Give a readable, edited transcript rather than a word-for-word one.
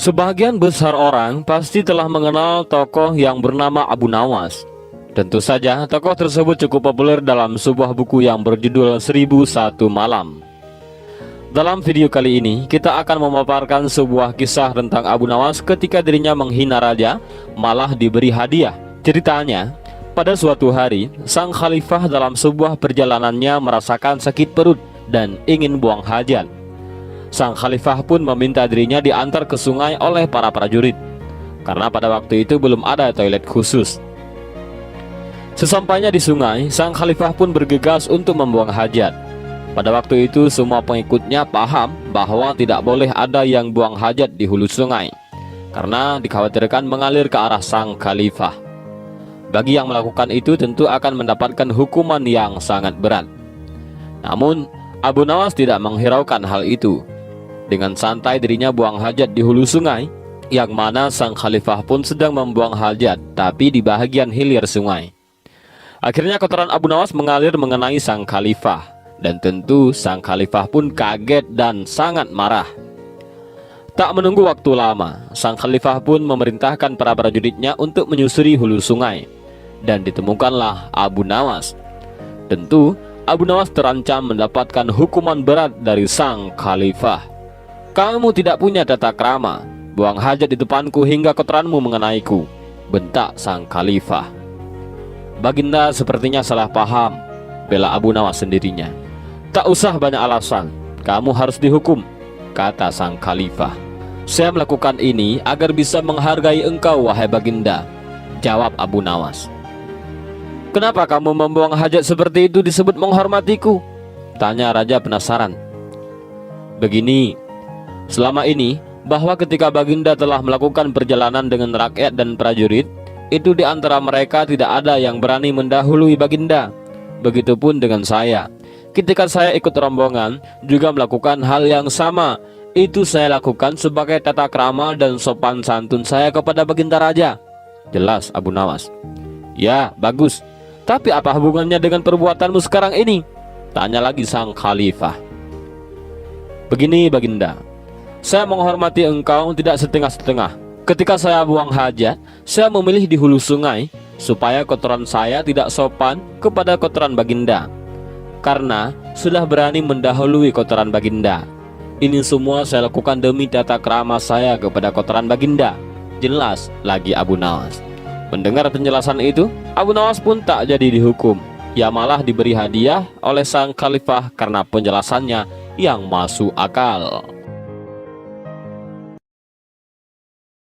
Sebagian besar orang pasti telah mengenal tokoh yang bernama Abu Nawas. Tentu saja tokoh tersebut cukup populer dalam sebuah buku yang berjudul 1001 Malam. Dalam video kali ini kita akan memaparkan sebuah kisah tentang Abu Nawas ketika dirinya menghina raja malah diberi hadiah. Ceritanya, pada suatu hari sang khalifah dalam sebuah perjalanannya merasakan sakit perut dan ingin buang hajat. Sang khalifah pun meminta dirinya diantar ke sungai oleh para prajurit, karena pada waktu itu belum ada toilet khusus. Sesampainya di sungai, sang khalifah pun bergegas untuk membuang hajat. Pada waktu itu semua pengikutnya paham bahwa tidak boleh ada yang buang hajat di hulu sungai, karena dikhawatirkan mengalir ke arah sang khalifah. Bagi yang melakukan itu tentu akan mendapatkan hukuman yang sangat berat. Namun Abu Nawas tidak menghiraukan hal itu. Dengan santai dirinya buang hajat di hulu sungai, yang mana sang khalifah pun sedang membuang hajat tapi di bahagian hilir sungai. Akhirnya kotoran Abu Nawas mengalir mengenai sang khalifah, dan tentu sang khalifah pun kaget dan sangat marah. Tak menunggu waktu lama, sang khalifah pun memerintahkan para prajuritnya untuk menyusuri hulu sungai, dan ditemukanlah Abu Nawas. Tentu Abu Nawas terancam mendapatkan hukuman berat dari sang khalifah. "Kamu tidak punya tata krama, buang hajat di depanku hingga kotoranmu mengenaiku," bentak sang khalifah. "Baginda sepertinya salah paham," bela Abu Nawas sendirinya. "Tak usah banyak alasan, kamu harus dihukum," kata sang khalifah. "Saya melakukan ini agar bisa menghargai engkau, wahai baginda," jawab Abu Nawas. "Kenapa kamu membuang hajat seperti itu disebut menghormatiku?" tanya raja penasaran. "Begini, selama ini bahwa ketika baginda telah melakukan perjalanan dengan rakyat dan prajurit, itu di antara mereka tidak ada yang berani mendahului baginda. Begitupun dengan saya. Ketika saya ikut rombongan juga melakukan hal yang sama. Itu saya lakukan sebagai tata krama dan sopan santun saya kepada baginda raja," jelas Abu Nawas. "Ya, bagus. Tapi apa hubungannya dengan perbuatanmu sekarang ini?" tanya lagi sang khalifah. "Begini baginda, saya menghormati engkau tidak setengah-setengah. Ketika saya buang hajat, saya memilih di hulu sungai supaya kotoran saya tidak sopan kepada kotoran baginda, karena sudah berani mendahului kotoran baginda. Ini semua saya lakukan demi tata krama saya kepada kotoran baginda," jelas lagi Abu Nawas. Mendengar penjelasan itu, Abu Nawas pun tak jadi dihukum. Ia malah diberi hadiah oleh sang khalifah karena penjelasannya yang masuk akal.